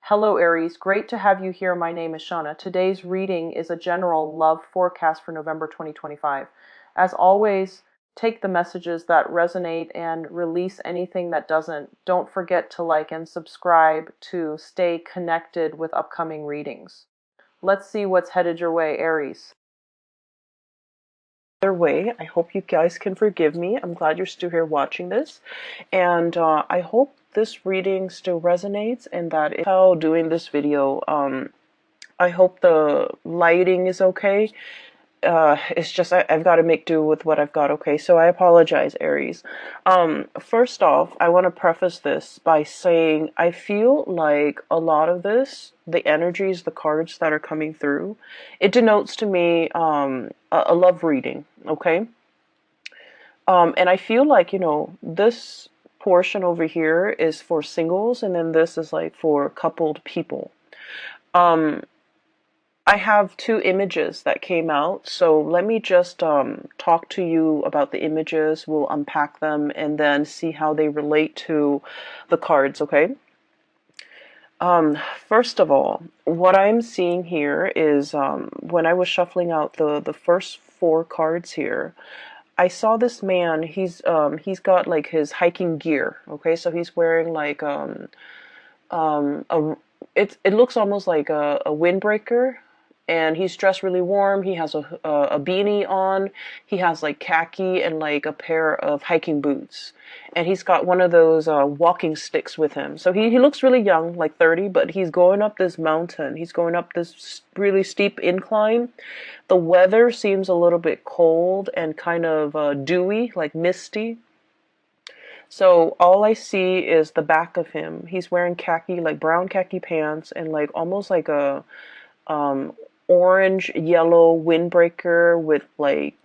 Hello Aries, great to have you here. My name is Shauna. Today's reading is a general love forecast for November 2025. As always, take the messages that resonate and release anything that doesn't. Don't forget to like and subscribe to stay connected with upcoming readings. Let's see what's headed your way, Aries. Either way, I hope you guys can forgive me. I'm glad you're still here watching this, and I hope this reading still resonates and that it's how doing this video. I hope the lighting is okay. It's just I've got to make do with what I've got. Okay, so I apologize, Aries. First off, I want to preface this by saying I feel like a lot of this, the energies, the cards that are coming through, it denotes to me a love reading. Okay, and I feel like this portion over here is for singles, and then this is like for coupled people. Um, I have two images that came out, so let me just talk to you about the images. We'll unpack them and then see how they relate to the cards, okay? First of all, what I'm seeing here is when I was shuffling out the first four cards here, I saw this man. He's got like his hiking gear, okay? So he's wearing like a it looks almost like a windbreaker, and he's dressed really warm. He has a beanie on. He has like khaki and like a pair of hiking boots, and he's got one of those walking sticks with him. So he looks really young, like 30, but he's going up this mountain. He's going up this really steep incline. The weather seems a little bit cold and kind of dewy, like misty. So all I see is the back of him. He's wearing khaki, like brown khaki pants, and like almost like a um, orange yellow windbreaker with like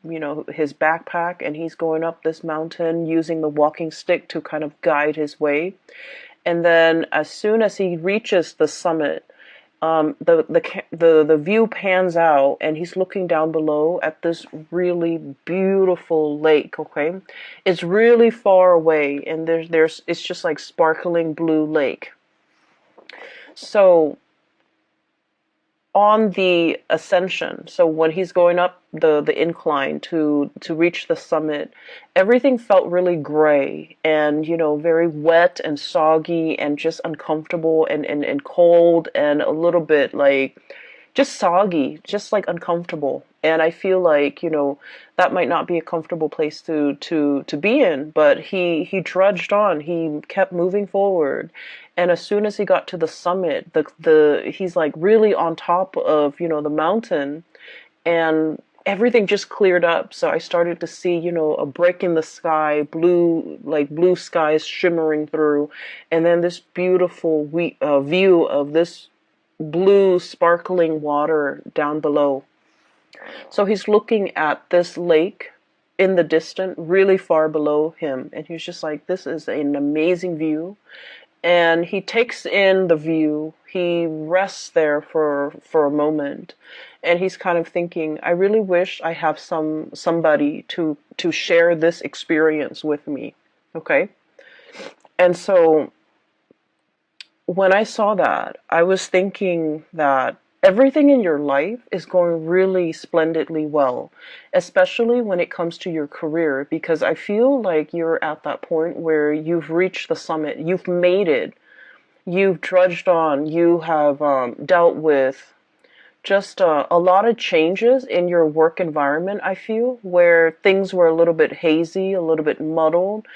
his backpack, and he's going up this mountain using the walking stick to kind of guide his way. And then as soon as he reaches the summit, the view pans out, and he's looking down below at this really beautiful lake. Okay, it's really far away, and there's it's just like sparkling blue lake. So on the ascension, so when he's going up the incline to reach the summit, everything felt really gray and very wet and soggy and just uncomfortable and cold and a little bit like just soggy, just like uncomfortable. And I feel like that might not be a comfortable place to be in, but he trudged on. He kept moving forward, and as soon as he got to the summit, the he's like really on top of the mountain, and everything just cleared up. So I started to see a break in the sky, blue skies shimmering through, and then this beautiful view of this blue sparkling water down below. So he's looking at this lake in the distance, really far below him, and he's just like, this is an amazing view. And he takes in the view. He rests there for a moment, and he's kind of thinking, I really wish I have somebody to share this experience with me. Okay? And so when I saw that, I was thinking that everything in your life is going really splendidly well, especially when it comes to your career, because I feel like you're at that point where you've reached the summit, you've made it, you've trudged on, you have dealt with just a lot of changes in your work environment, I feel, where things were a little bit hazy, a little bit muddled.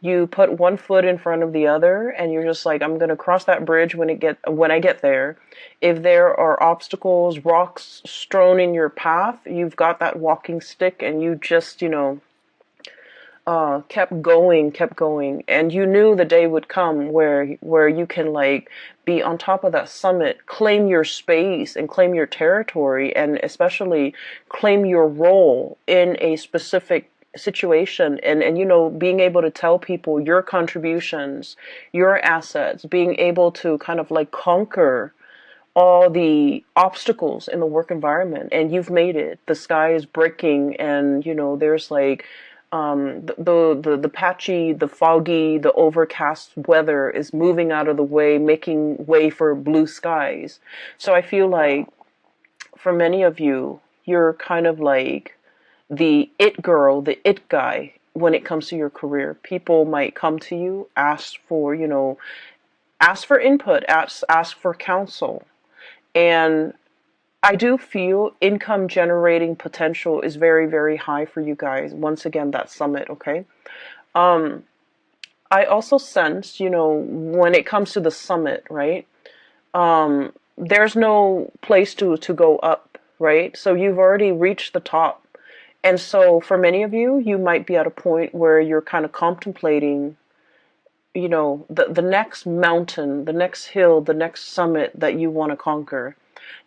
You put one foot in front of the other, and you're just like, I'm going to cross that bridge when I get there. If there are obstacles, rocks strewn in your path, you've got that walking stick, and you just kept going, and you knew the day would come where you can like be on top of that summit, claim your space and claim your territory, and especially claim your role in a specific situation, and being able to tell people your contributions, your assets, being able to kind of like conquer all the obstacles in the work environment. And you've made it. The sky is breaking, and there's like The patchy, the foggy, the overcast weather is moving out of the way, making way for blue skies. So I feel like for many of you, you're kind of like the it girl, the it guy when it comes to your career. People might come to you, ask for input, ask for counsel. And I do feel income generating potential is very, very high for you guys. Once again, that summit, okay? Um, I also sense, when it comes to the summit, right? There's no place to go up, right? So you've already reached the top. And so for many of you, you might be at a point where you're kind of contemplating, the next mountain, the next hill, the next summit that you want to conquer.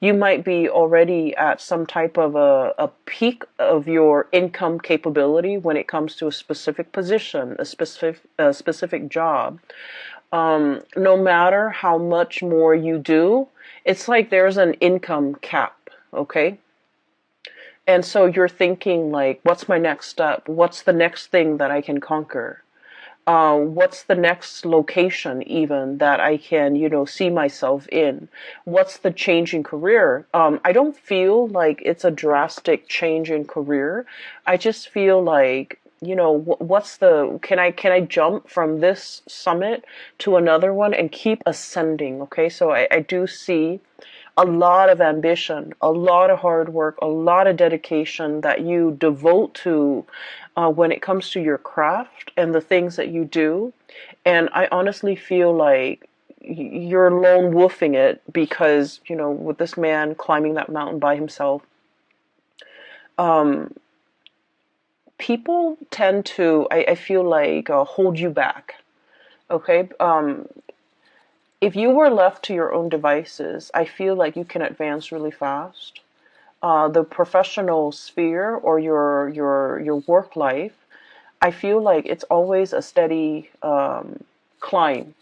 You might be already at some type of a peak of your income capability when it comes to a specific position, a specific job. No matter how much more you do, it's like there's an income cap, okay? And so you're thinking like, what's my next step? What's the next thing that I can conquer? What's the next location even that I can, see myself in? What's the change in career? I don't feel like it's a drastic change in career. I just feel like, can I jump from this summit to another one and keep ascending? Okay. So I do see a lot of ambition, a lot of hard work, a lot of dedication that you devote to when it comes to your craft and the things that you do. And I honestly feel like you're lone wolfing it because, with this man climbing that mountain by himself, um, people tend to, I feel like, hold you back. Okay. If you were left to your own devices, I feel like you can advance really fast. The professional sphere or your work life, I feel like it's always a steady climb,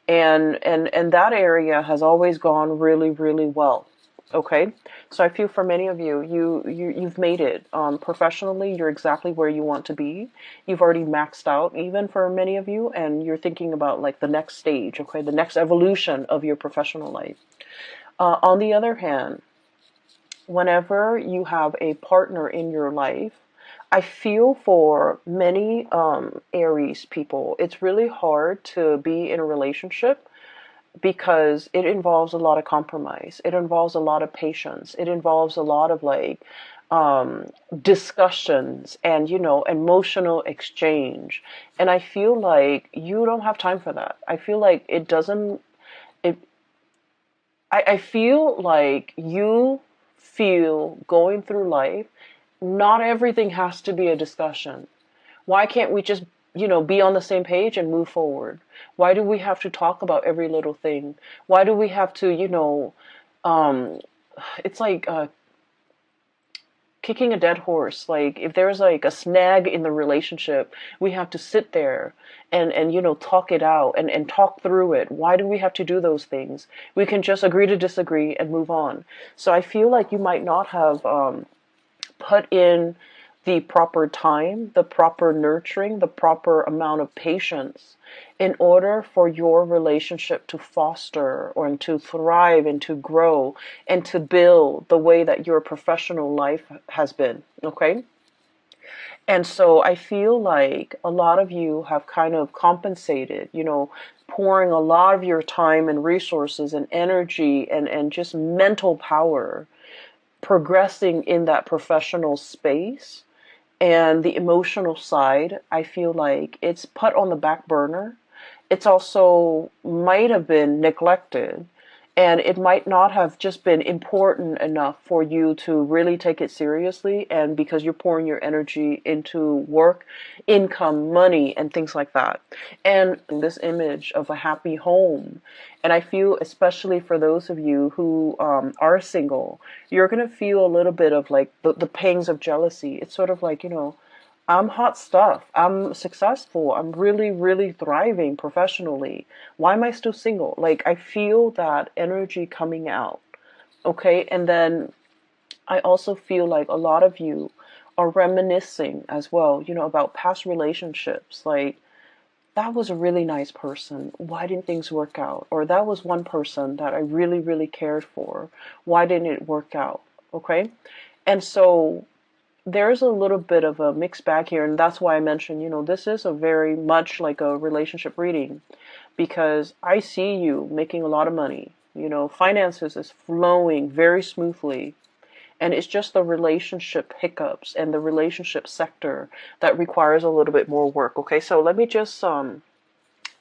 and that area has always gone really, really well. Okay, so I feel for many of you, you've made it. Professionally, you're exactly where you want to be. You've already maxed out, even for many of you, and you're thinking about like the next stage, okay, the next evolution of your professional life. On the other hand, whenever you have a partner in your life, I feel for many Aries people, it's really hard to be in a relationship because it involves a lot of compromise. It involves a lot of patience. It involves a lot of like discussions and, emotional exchange. And I feel like you don't have time for that. I feel like it doesn't, it, I feel like you feel going through life, not everything has to be a discussion. Why can't we just, be on the same page and move forward? Why do we have to talk about every little thing? Why do we have to, um, it's like kicking a dead horse. Like if there's like a snag in the relationship, we have to sit there and talk it out and talk through it. Why do we have to do those things? We can just agree to disagree and move on. So I feel like you might not have put in the proper time, the proper nurturing, the proper amount of patience in order for your relationship to foster or and to thrive and to grow and to build the way that your professional life has been. Okay. And so I feel like a lot of you have kind of compensated, pouring a lot of your time and resources and energy and just mental power progressing in that professional space, and the emotional side, I feel like it's put on the back burner. It's also might have been neglected, and it might not have just been important enough for you to really take it seriously. And because you're pouring your energy into work, income, money, and things like that, and this image of a happy home. And I feel, especially for those of you who are single, you're going to feel a little bit of like the pangs of jealousy. It's sort of like, I'm hot stuff. I'm successful. I'm really, really thriving professionally. Why am I still single? Like, I feel that energy coming out. Okay. And then I also feel like a lot of you or reminiscing as well, about past relationships. Like, that was a really nice person. Why didn't things work out? Or that was one person that I really, really cared for. Why didn't it work out? Okay. And so there's a little bit of a mixed bag here. And that's why I mentioned, this is a very much like a relationship reading, because I see you making a lot of money. Finances is flowing very smoothly. And it's just the relationship hiccups and the relationship sector that requires a little bit more work. Okay, so let me just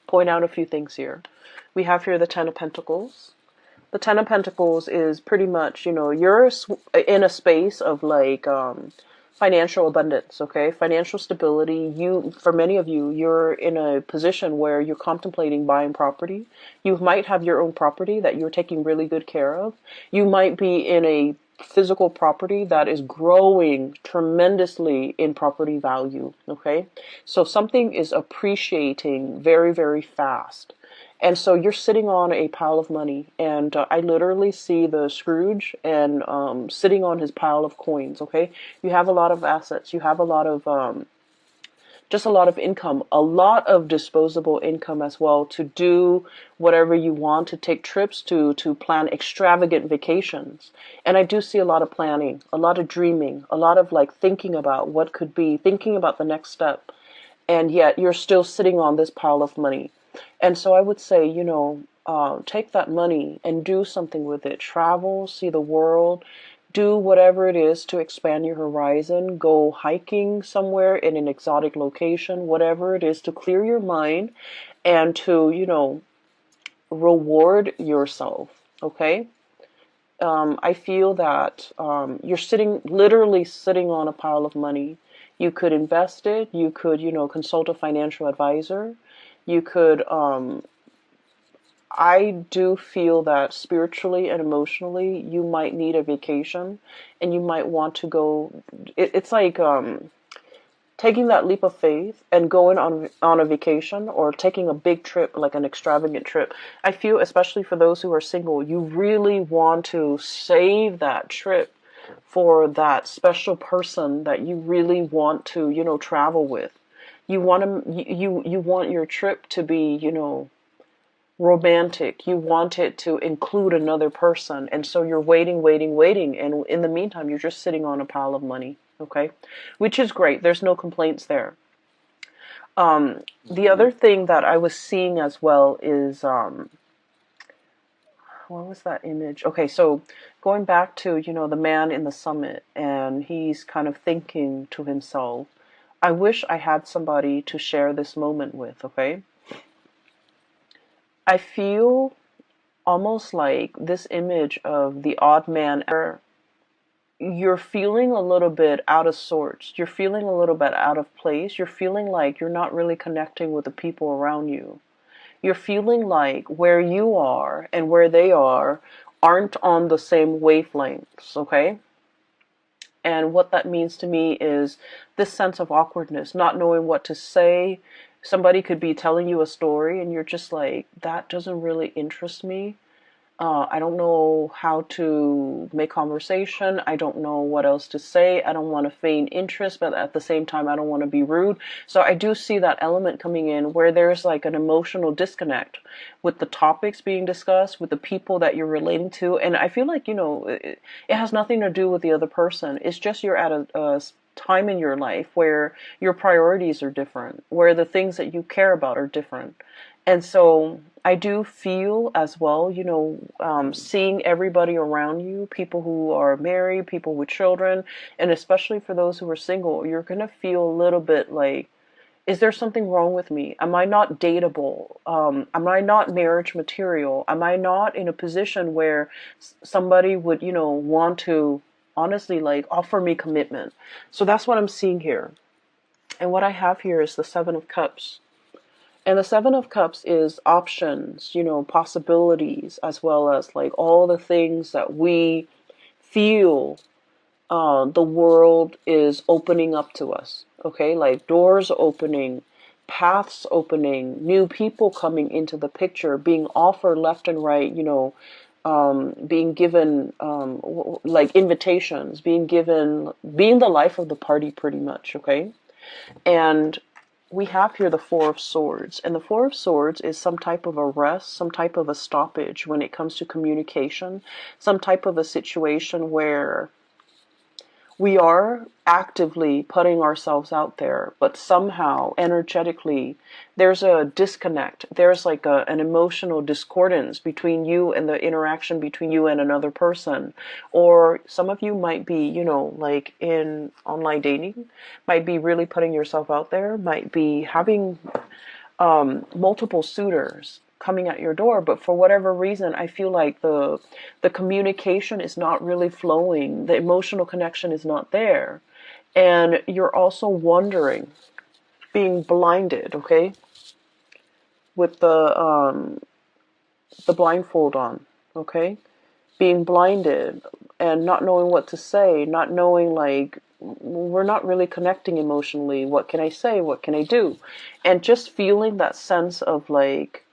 point out a few things here. We have here the Ten of Pentacles. The Ten of Pentacles is pretty much, you're in a space of like financial abundance, okay? Financial stability. For many of you, you're in a position where you're contemplating buying property. You might have your own property that you're taking really good care of. You might be in a physical property that is growing tremendously in property value, okay? So something is appreciating very, very fast. And so you're sitting on a pile of money, and I literally see the Scrooge and sitting on his pile of coins. Okay, you have a lot of assets, you have a lot of just a lot of income, a lot of disposable income as well to do whatever you want, to take trips, to plan extravagant vacations. And I do see a lot of planning, a lot of dreaming, a lot of like thinking about what could be, thinking about the next step, and yet you're still sitting on this pile of money. And so I would say, take that money and do something with it. Travel, see the world, do whatever it is to expand your horizon. Go hiking somewhere in an exotic location, whatever it is to clear your mind and to, reward yourself. Okay? I feel that you're literally sitting on a pile of money. You could invest it. You could, consult a financial advisor. You could, I do feel that spiritually and emotionally, you might need a vacation, and you might want to go. It's like taking that leap of faith and going on a vacation, or taking a big trip, like an extravagant trip. I feel, especially for those who are single, you really want to save that trip for that special person that you really want to, travel with. You want you want your trip to be, romantic. You want it to include another person. And so you're waiting, waiting, waiting. And in the meantime, you're just sitting on a pile of money. Okay. Which is great. There's no complaints there. The other thing that I was seeing as well is, what was that image? Okay. So going back to, the man in the summit, and he's kind of thinking to himself, I wish I had somebody to share this moment with. Okay. I feel almost like this image of the odd man. You're feeling a little bit out of sorts. You're feeling a little bit out of place. You're feeling like you're not really connecting with the people around you. You're feeling like where you are and where they are aren't on the same wavelengths, okay? And what that means to me is this sense of awkwardness, not knowing what to say. Somebody could be telling you a story and you're just like, that doesn't really interest me. I don't know how to make conversation. I don't know what else to say. I don't want to feign interest, but at the same time, I don't want to be rude. So I do see that element coming in where there's like an emotional disconnect with the topics being discussed, with the people that you're relating to. And I feel like, it has nothing to do with the other person. It's just you're at a time in your life where your priorities are different, where the things that you care about are different. And so I do feel as well, seeing everybody around you, people who are married, people with children, and especially for those who are single, you're going to feel a little bit like, is there something wrong with me? Am I not dateable? Am I not marriage material? Am I not in a position where somebody would, want to honestly like offer me commitment? So that's what I'm seeing here. And what I have here is the Seven of Cups. And the Seven of Cups is options, possibilities, as well as like all the things that we feel the world is opening up to us. Okay, like doors opening, paths opening, new people coming into the picture, being offered left and right, being given like invitations, being given, being the life of the party pretty much, okay? And we have here the Four of Swords, and the Four of Swords is some type of a rest, some type of a stoppage when it comes to communication, some type of a situation where we are actively putting ourselves out there, but somehow energetically there's a disconnect. There's like an emotional discordance between you and the interaction between you and another person. Or some of you might be, like in online dating, might be really putting yourself out there, might be having multiple suitors coming at your door, but for whatever reason, I feel like the communication is not really flowing. The emotional connection is not there. And you're also wondering, being blinded, okay? With the blindfold on, okay? Being blinded and not knowing what to say, not knowing, like, we're not really connecting emotionally. What can I say? What can I do? And just feeling that sense of like,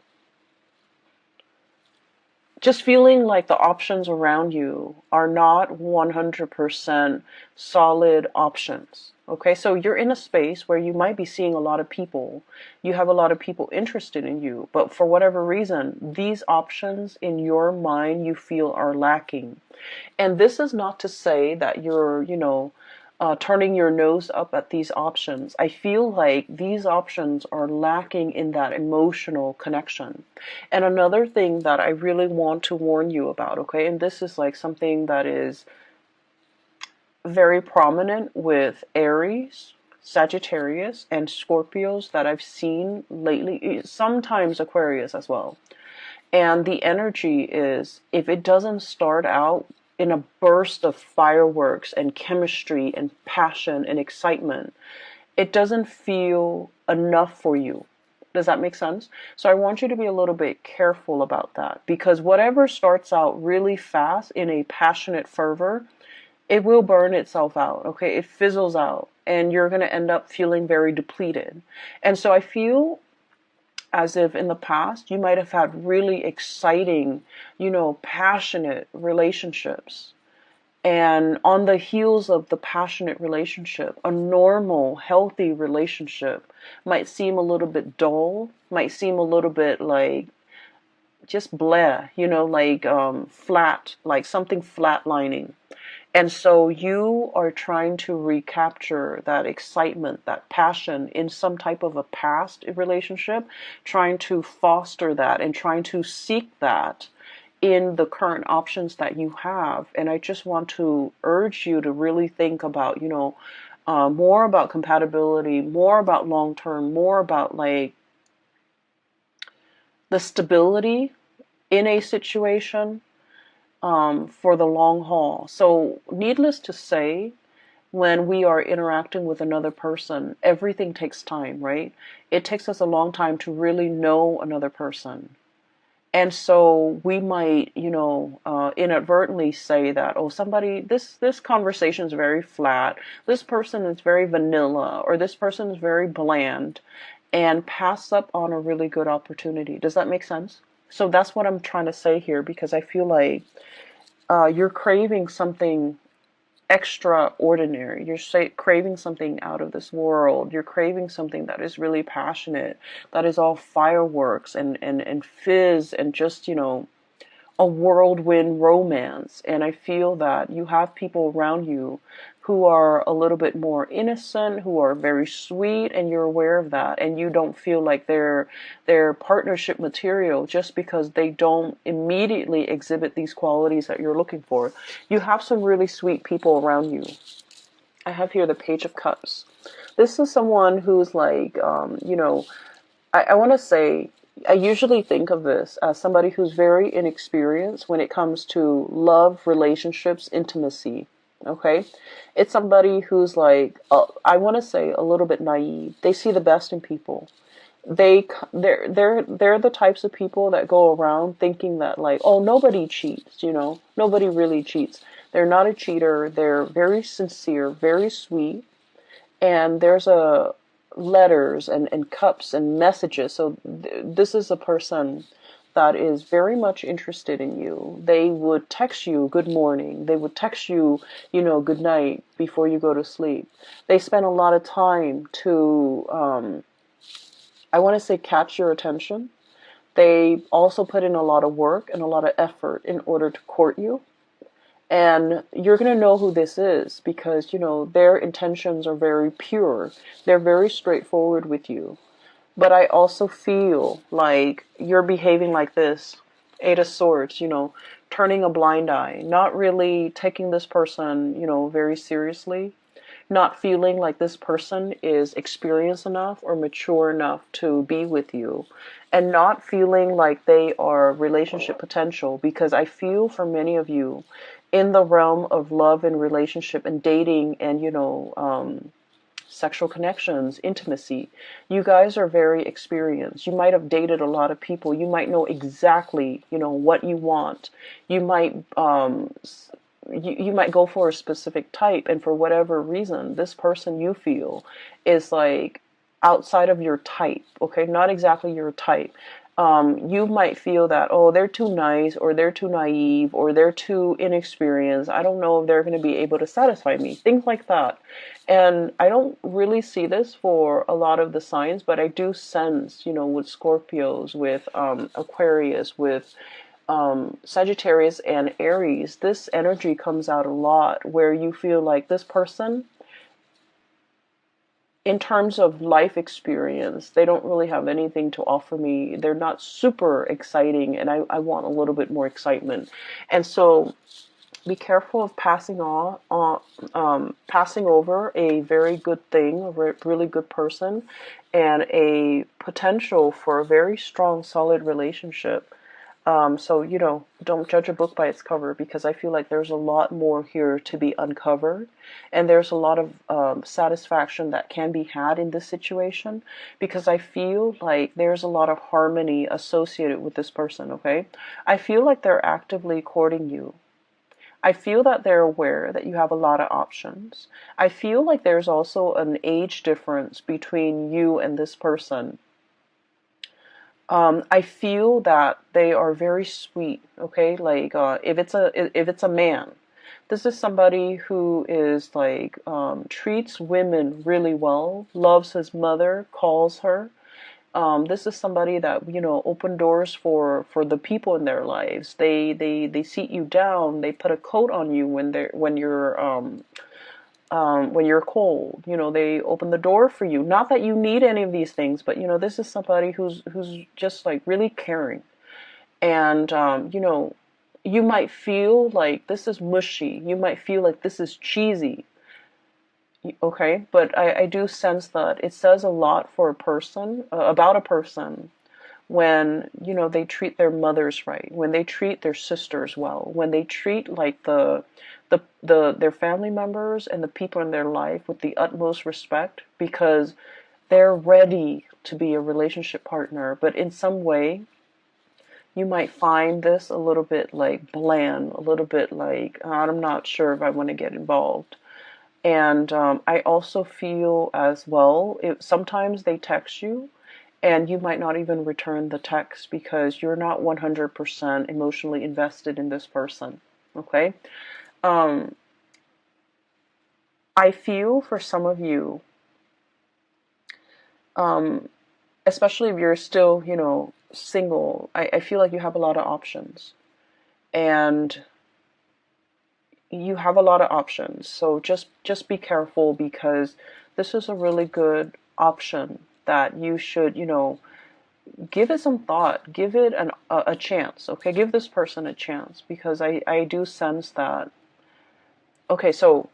just feeling like the options around you are not 100% solid options. Okay, so you're in a space where you might be seeing a lot of people. You have a lot of people interested in you, but for whatever reason, these options in your mind you feel are lacking. And this is not to say that you're, turning your nose up at these options. I feel like these options are lacking in that emotional connection. And another thing that I really want to warn you about, okay, and this is like something that is very prominent with Aries, Sagittarius, and Scorpios that I've seen lately, sometimes Aquarius as well. And the energy is, if it doesn't start out in a burst of fireworks and chemistry and passion and excitement, it doesn't feel enough for you. Does that make sense? So I want you to be a little bit careful about that, because whatever starts out really fast in a passionate fervor, it will burn itself out, okay? It fizzles out, and you're going to end up feeling very depleted. And so I feel as if in the past you might have had really exciting, passionate relationships. And on the heels of the passionate relationship, a normal, healthy relationship might seem a little bit dull, might seem a little bit like just blah, like flat, like something flatlining. And so you are trying to recapture that excitement, that passion in some type of a past relationship, trying to foster that and trying to seek that in the current options that you have. And I just want to urge you to really think about, more about compatibility, more about long term, more about like the stability in a situation for the long haul. So, needless to say, when we are interacting with another person, everything takes time, right? It takes us a long time to really know another person. And so we might, inadvertently say that, oh, somebody, this conversation is very flat. This person is very vanilla, or this person is very bland, and pass up on a really good opportunity. Does that make sense? So that's what I'm trying to say here, because I feel like you're craving something extraordinary. You're craving something out of this world. You're craving something that is really passionate, that is all fireworks and fizz and just, a whirlwind romance. And I feel that you have people around you who are a little bit more innocent, who are very sweet, and you're aware of that, and you don't feel like they're partnership material just because they don't immediately exhibit these qualities that you're looking for. You have some really sweet people around you. I have here the Page of Cups. This is someone who's like, I want to say, I usually think of this as somebody who's very inexperienced when it comes to love, relationships, intimacy. Okay? It's somebody who's like, I want to say a little bit naive. They see the best in people. They're the types of people that go around thinking that, like, oh, nobody cheats, nobody really cheats. They're not a cheater. They're very sincere, very sweet, and there's a letters and cups and messages. So this is a person that is very much interested in you. They would text you good morning. They would text you, good night before you go to sleep. They spend a lot of time to, I want to say, catch your attention. They also put in a lot of work and a lot of effort in order to court you. And you're going to know who this is because, their intentions are very pure. They're very straightforward with you. But I also feel like you're behaving like this, Eight of Swords, turning a blind eye, not really taking this person, very seriously, not feeling like this person is experienced enough or mature enough to be with you, and not feeling like they are relationship potential, because I feel for many of you in the realm of love and relationship and dating and, sexual connections, intimacy. You guys are very experienced. You might have dated a lot of people. You might know exactly, what you want. You might you might go for a specific type, and for whatever reason, this person you feel is like outside of your type, okay? Not exactly your type. You might feel that, oh, they're too nice, or they're too naive, or they're too inexperienced. I don't know if they're going to be able to satisfy me. Things like that. And I don't really see this for a lot of the signs, but I do sense, with Scorpios, with Aquarius, with Sagittarius and Aries, this energy comes out a lot where you feel like this person, in terms of life experience, they don't really have anything to offer me. They're not super exciting, and I want a little bit more excitement. And so be careful of passing over a very good thing, a really good person, and a potential for a very strong, solid relationship. So, don't judge a book by its cover, because I feel like there's a lot more here to be uncovered. And there's a lot of satisfaction that can be had in this situation, because I feel like there's a lot of harmony associated with this person, okay? I feel like they're actively courting you. I feel that they're aware that you have a lot of options. I feel like there's also an age difference between you and this person. I feel that they are very sweet. Okay, like if it's a man, this is somebody who is like treats women really well, loves his mother, calls her. This is somebody that open doors for the people in their lives. They seat you down. They put a coat on you when you're cold. They open the door for you. Not that you need any of these things, but this is somebody who's just like really caring. And you might feel like this is mushy. You might feel like this is cheesy. Okay, but I do sense that it says a lot for a person, about a person, when they treat their mothers right, when they treat their sisters well, when they treat like their family members and the people in their life with the utmost respect, because they're ready to be a relationship partner. But in some way, you might find this a little bit like bland, a little bit like, I'm not sure if I want to get involved. And I also feel as well, sometimes they text you and you might not even return the text because you're not 100% emotionally invested in this person. Okay? Um, I feel for some of you, especially if you're still, single, I feel like you have a lot of options. And you have a lot of options. So just be careful, because this is a really good option that you should, give it some thought, give it a chance. Okay, give this person a chance, because I do sense that. Okay, so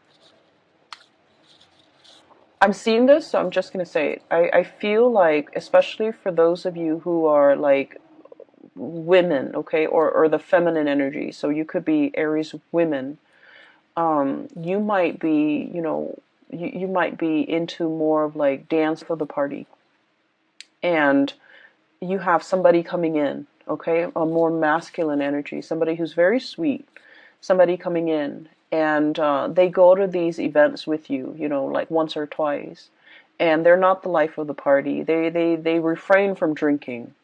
I'm seeing this, so I'm just gonna say it. I feel like, especially for those of you who are like women, okay, or the feminine energy, so you could be Aries women. You might be, you might be into more of like dance for the party. And you have somebody coming in, okay, a more masculine energy, somebody who's very sweet, somebody coming in, and they go to these events with you, like once or twice, and they're not the life of the party. They refrain from drinking,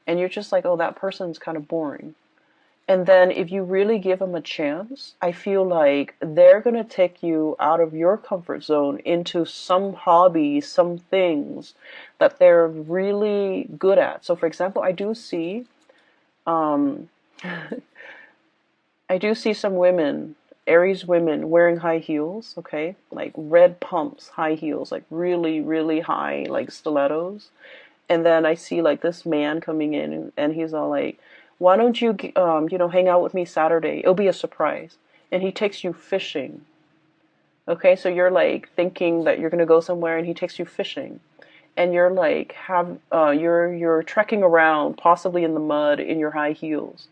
and you're just like, oh, that person's kind of boring. And then if you really give them a chance, I feel like they're going to take you out of your comfort zone into some hobby, some things that they're really good at. So for example, um, I do see some women, Aries women, wearing high heels, okay? Like red pumps, high heels, like really, really high, like stilettos. And then I see like this man coming in, and he's all like, "Why don't you, hang out with me Saturday? It'll be a surprise." And he takes you fishing. Okay, so you're like thinking that you're gonna go somewhere, and he takes you fishing, and you're like you're trekking around, possibly in the mud in your high heels,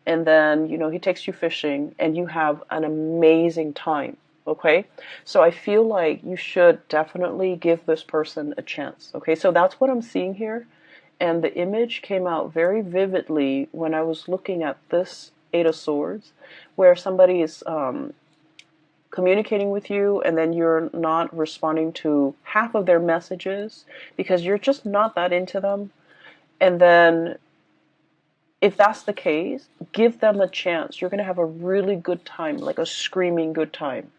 and then he takes you fishing, and you have an amazing time. Okay, so I feel like you should definitely give this person a chance. Okay, so that's what I'm seeing here, and the image came out very vividly when I was looking at this Eight of Swords, where somebody is communicating with you, and then you're not responding to half of their messages because you're just not that into them. And then if that's the case, give them a chance. You're going to have a really good time, like a screaming good time.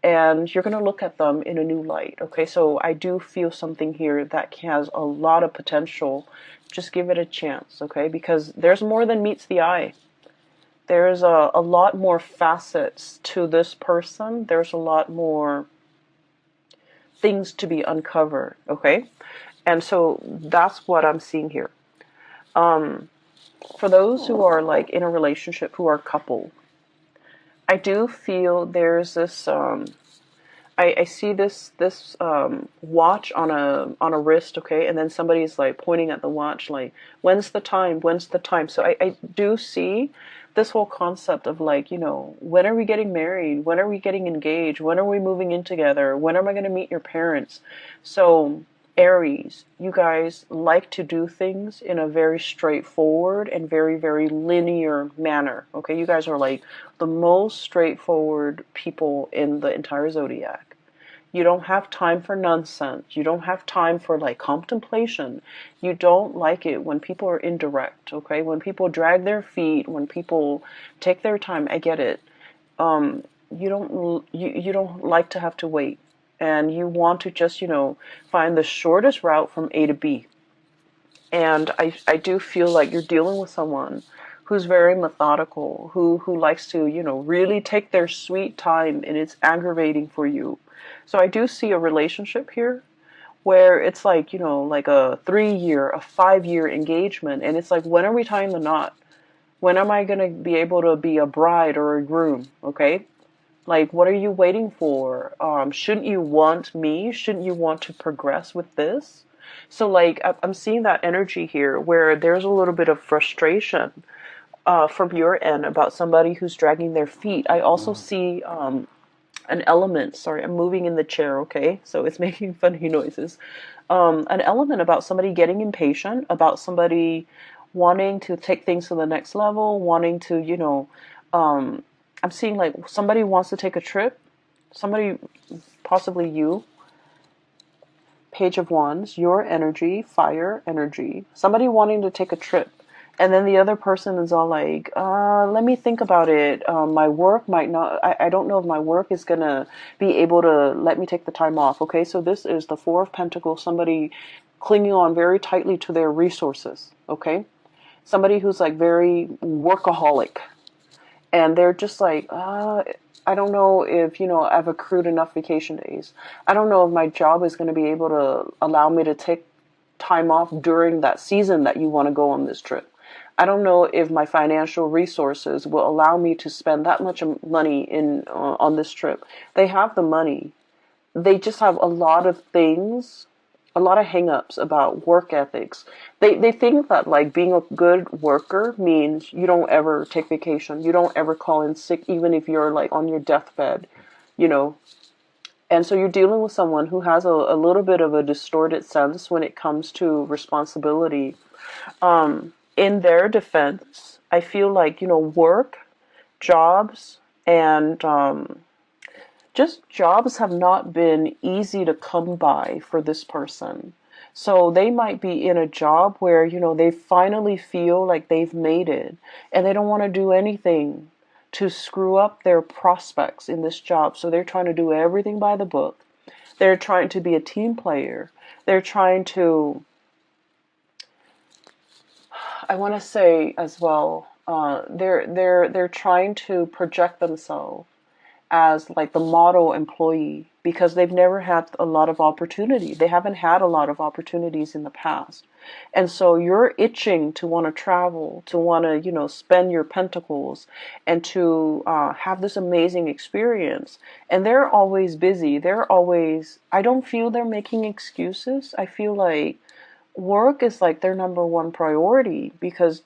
And you're going to look at them in a new light. Okay, so I do feel something here that has a lot of potential. Just give it a chance, okay? Because there's more than meets the eye. There's a lot more facets to this person. There's a lot more things to be uncovered, okay? And so that's what I'm seeing here. For those who are like in a relationship, who are couple, I do feel there's this I see this watch on a wrist, okay, and then somebody's like pointing at the watch like, when's the time? When's the time? So I do see this whole concept of like, when are we getting married? When are we getting engaged? When are we moving in together? When am I going to meet your parents? So Aries, you guys like to do things in a very straightforward and very, very linear manner. Okay, you guys are like the most straightforward people in the entire zodiac. You don't have time for nonsense. You don't have time for like contemplation. You don't like it when people are indirect, okay? When people drag their feet, when people take their time, I get it. You don't like to have to wait, and you want to just find the shortest route from A to B. And I do feel like you're dealing with someone who's very methodical, who likes to really take their sweet time, and it's aggravating for you. So I do see a relationship here where it's like like a 3 year, a 5 year engagement, and it's like, when are we tying the knot? When am I going to be able to be a bride or a groom? Okay, like, what are you waiting for? Shouldn't you want me? Shouldn't you want to progress with this? So, like, I'm seeing that energy here where there's a little bit of frustration from your end about somebody who's dragging their feet. I also see an element. Sorry, I'm moving in the chair, okay? So it's making funny noises. An element about somebody getting impatient, about somebody wanting to take things to the next level, wanting to, I'm seeing like somebody wants to take a trip, somebody, possibly you, Page of Wands, your energy, fire energy, somebody wanting to take a trip. And then the other person is all like, let me think about it. My work might not, I don't know if my work is going to be able to let me take the time off. Okay, so this is the Four of Pentacles, somebody clinging on very tightly to their resources. Okay, somebody who's like very workaholic. And they're just like, I don't know if, I've accrued enough vacation days. I don't know if my job is going to be able to allow me to take time off during that season that you want to go on this trip. I don't know if my financial resources will allow me to spend that much money on this trip. They have the money. They just have a lot of things, a lot of hang-ups about work ethics. They think that like being a good worker means you don't ever take vacation, you don't ever call in sick, even if you're like on your deathbed, you know. And so you're dealing with someone who has a little bit of a distorted sense when it comes to responsibility. In their defense, I feel like, work, jobs, and just jobs have not been easy to come by for this person. So they might be in a job where, they finally feel like they've made it, and they don't want to do anything to screw up their prospects in this job. So they're trying to do everything by the book. They're trying to be a team player. They're trying to, I want to say as well, they're trying to project themselves as like the model employee, because they've never had a lot of opportunity. They haven't had a lot of opportunities in the past. And so you're itching to want to travel, to want to, spend your pentacles and to have this amazing experience. And they're always busy. I don't feel they're making excuses. I feel like work is like their number one priority, because,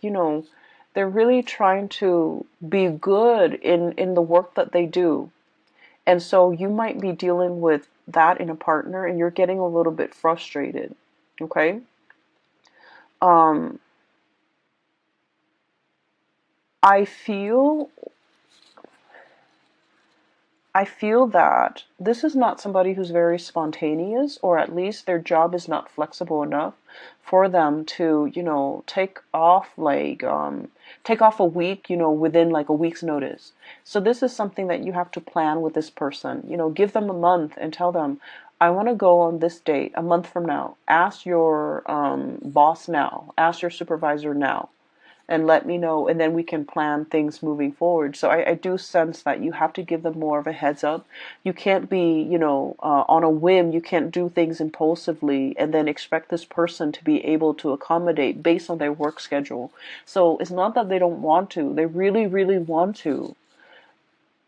they're really trying to be good in the work that they do. And so you might be dealing with that in a partner, and you're getting a little bit frustrated. Okay. Um, I feel I feel that this is not somebody who's very spontaneous, or at least their job is not flexible enough for them to, take off a week, within like a week's notice. So this is something that you have to plan with this person. Give them a month and tell them, I want to go on this date a month from now. Ask your boss now. Ask your supervisor now, and let me know, and then we can plan things moving forward. So I do sense that you have to give them more of a heads up. You can't be, on a whim. You can't do things impulsively and then expect this person to be able to accommodate based on their work schedule. So it's not that they don't want to. They really, really want to.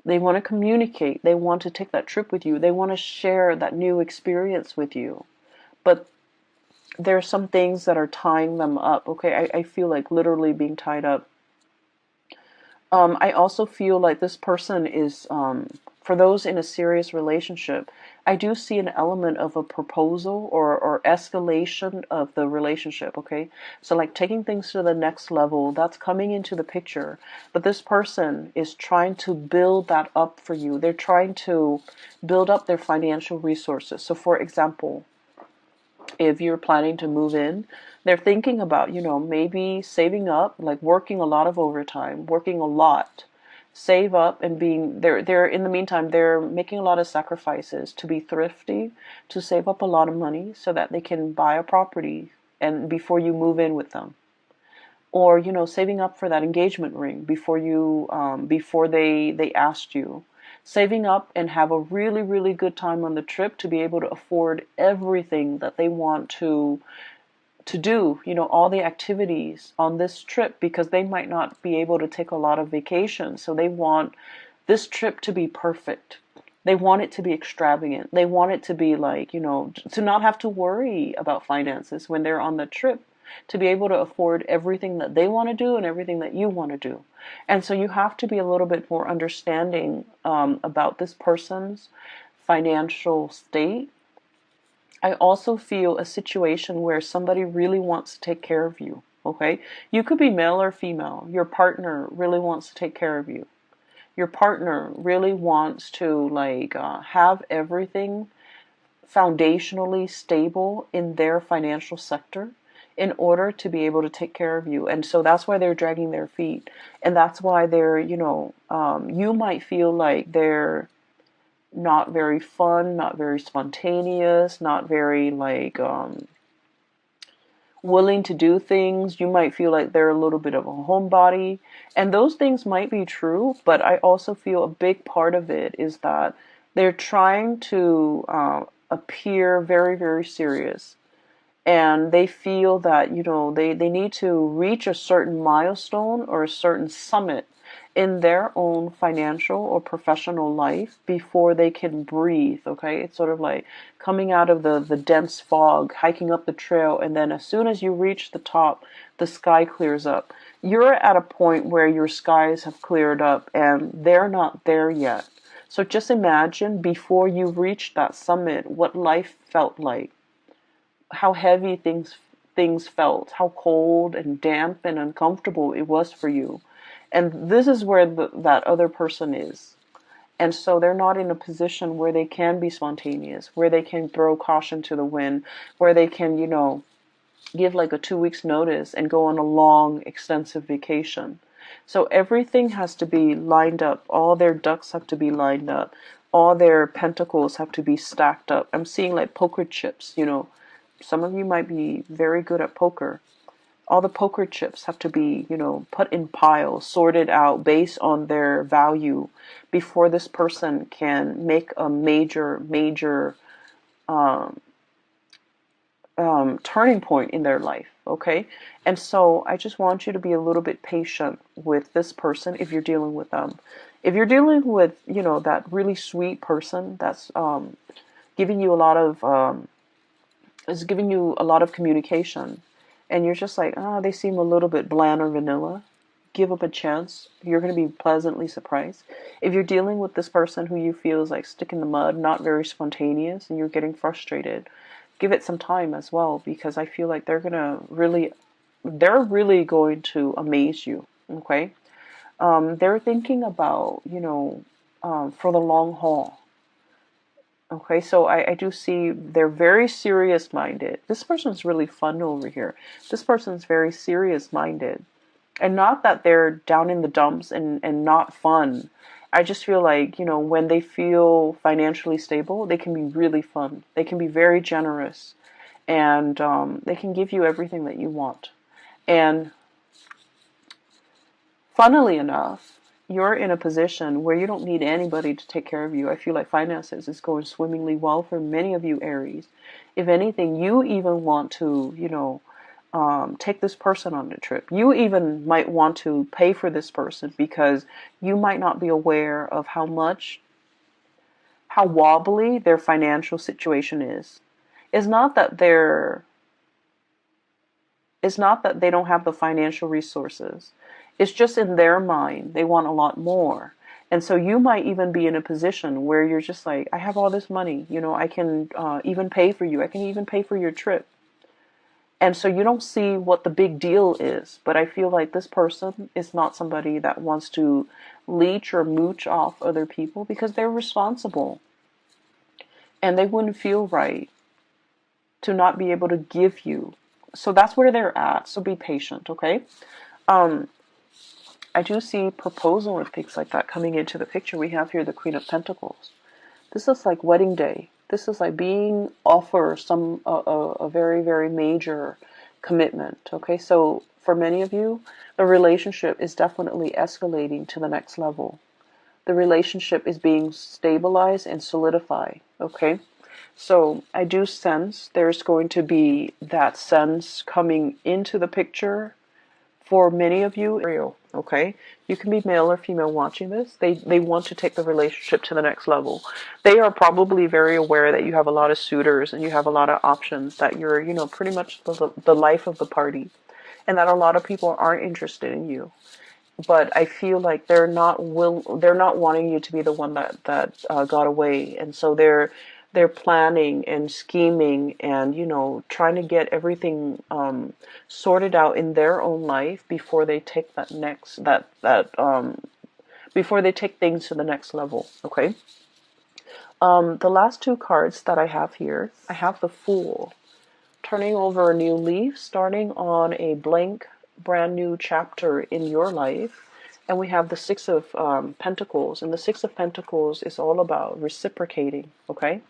They want to communicate. They want to take that trip with you. They want to share that new experience with you. But there are some things that are tying them up. Okay, I feel like literally being tied up. I also feel like this person is, for those in a serious relationship, I do see an element of a proposal, or escalation of the relationship. Okay, so like taking things to the next level, that's coming into the picture. But this person is trying to build that up for you. They're trying to build up their financial resources. So, for example, if you're planning to move in, they're thinking about, maybe saving up, like working a lot of overtime, working a lot, save up, and they're in the meantime, they're making a lot of sacrifices to be thrifty, to save up a lot of money so that they can buy a property and before you move in with them. Or, saving up for that engagement ring before they asked you, saving up and have a really, really good time on the trip to be able to afford everything that they want to do, all the activities on this trip, because they might not be able to take a lot of vacations. So they want this trip to be perfect. They want it to be extravagant. They want it to be like, to not have to worry about finances when they're on the trip, to be able to afford everything that they want to do and everything that you want to do. And so you have to be a little bit more understanding about this person's financial state. I also feel a situation where somebody really wants to take care of you. Okay, you could be male or female. Your partner really wants to take care of you. Your partner really wants to have everything foundationally stable in their financial sector in order to be able to take care of you. And so that's why they're dragging their feet. And that's why you might feel like they're not very fun, not very spontaneous, not very willing to do things. You might feel like they're a little bit of a homebody. And those things might be true, but I also feel a big part of it is that they're trying to appear very, very serious. And they feel that, they need to reach a certain milestone or a certain summit in their own financial or professional life before they can breathe. Okay, it's sort of like coming out of the dense fog, hiking up the trail, and then as soon as you reach the top, the sky clears up. You're at a point where your skies have cleared up and they're not there yet. So just imagine before you reach that summit what life felt like, how heavy things felt, how cold and damp and uncomfortable it was for you. And this is where that other person is. And so they're not in a position where they can be spontaneous, where they can throw caution to the wind, where they can, give like a 2 weeks notice and go on a long, extensive vacation. So everything has to be lined up. All their ducks have to be lined up. All their pentacles have to be stacked up. I'm seeing like poker chips, Some of you might be very good at poker. All the poker chips have to be, put in piles, sorted out based on their value before this person can make a major um, turning point in their life. Okay. And so I just want you to be a little bit patient with this person if you're dealing with them. If you're dealing with, that really sweet person that's giving you a lot of, is giving you a lot of communication, and you're just like, they seem a little bit bland or vanilla, give up a chance. You're going to be pleasantly surprised. If you're dealing with this person who you feel is like stick in the mud, not very spontaneous, and you're getting frustrated, give it some time as well, because I feel like they're really going to amaze you. Okay. They're thinking about, for the long haul. Okay, so I do see they're very serious minded. This person's really fun over here. This person's very serious minded. And not that they're down in the dumps and not fun. I just feel like, when they feel financially stable, they can be really fun. They can be very generous. And they can give you everything that you want. And funnily enough, you're in a position where you don't need anybody to take care of you. I feel like finances is going swimmingly well for many of you Aries. If anything, you even want to, take this person on a trip. You even might want to pay for this person because you might not be aware of how wobbly their financial situation is. It's not that they don't have the financial resources. It's just in their mind, they want a lot more. And so you might even be in a position where you're just like, I have all this money, I can even pay for you. I can even pay for your trip. And so you don't see what the big deal is. But I feel like this person is not somebody that wants to leech or mooch off other people because they're responsible. And they wouldn't feel right to not be able to give you. So that's where they're at. So be patient, okay? I do see proposal and things like that coming into the picture. We have here the Queen of Pentacles. This is like wedding day. This is like being offered a very, very major commitment. Okay, so for many of you, the relationship is definitely escalating to the next level. The relationship is being stabilized and solidified. Okay, so I do sense there's going to be that sense coming into the picture. For many of you, okay, you can be male or female watching this. They want to take the relationship to the next level. They are probably very aware that you have a lot of suitors and you have a lot of options, that you're, pretty much the life of the party, and that a lot of people aren't interested in you. But I feel like they're not wanting you to be the one that got away, and so they're planning and scheming and trying to get everything sorted out in their own life before they take before they take things to the next level. Okay. The last two cards that I have here, I have the Fool, turning over a new leaf, starting on a blank, brand new chapter in your life. And we have the Six of Pentacles, and the Six of Pentacles is all about reciprocating. Okay.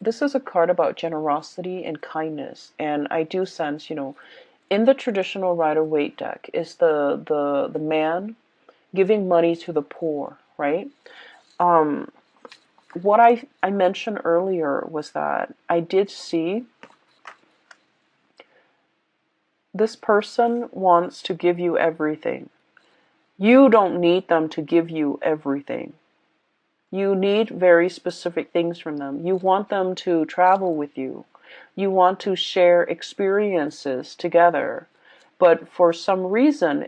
This is a card about generosity and kindness, and I do sense, in the traditional Rider-Waite deck is the man giving money to the poor, right? What I mentioned earlier was that I did see this person wants to give you everything. You don't need them to give you everything. You need very specific things from them. You want them to travel with you. You want to share experiences together. But for some reason,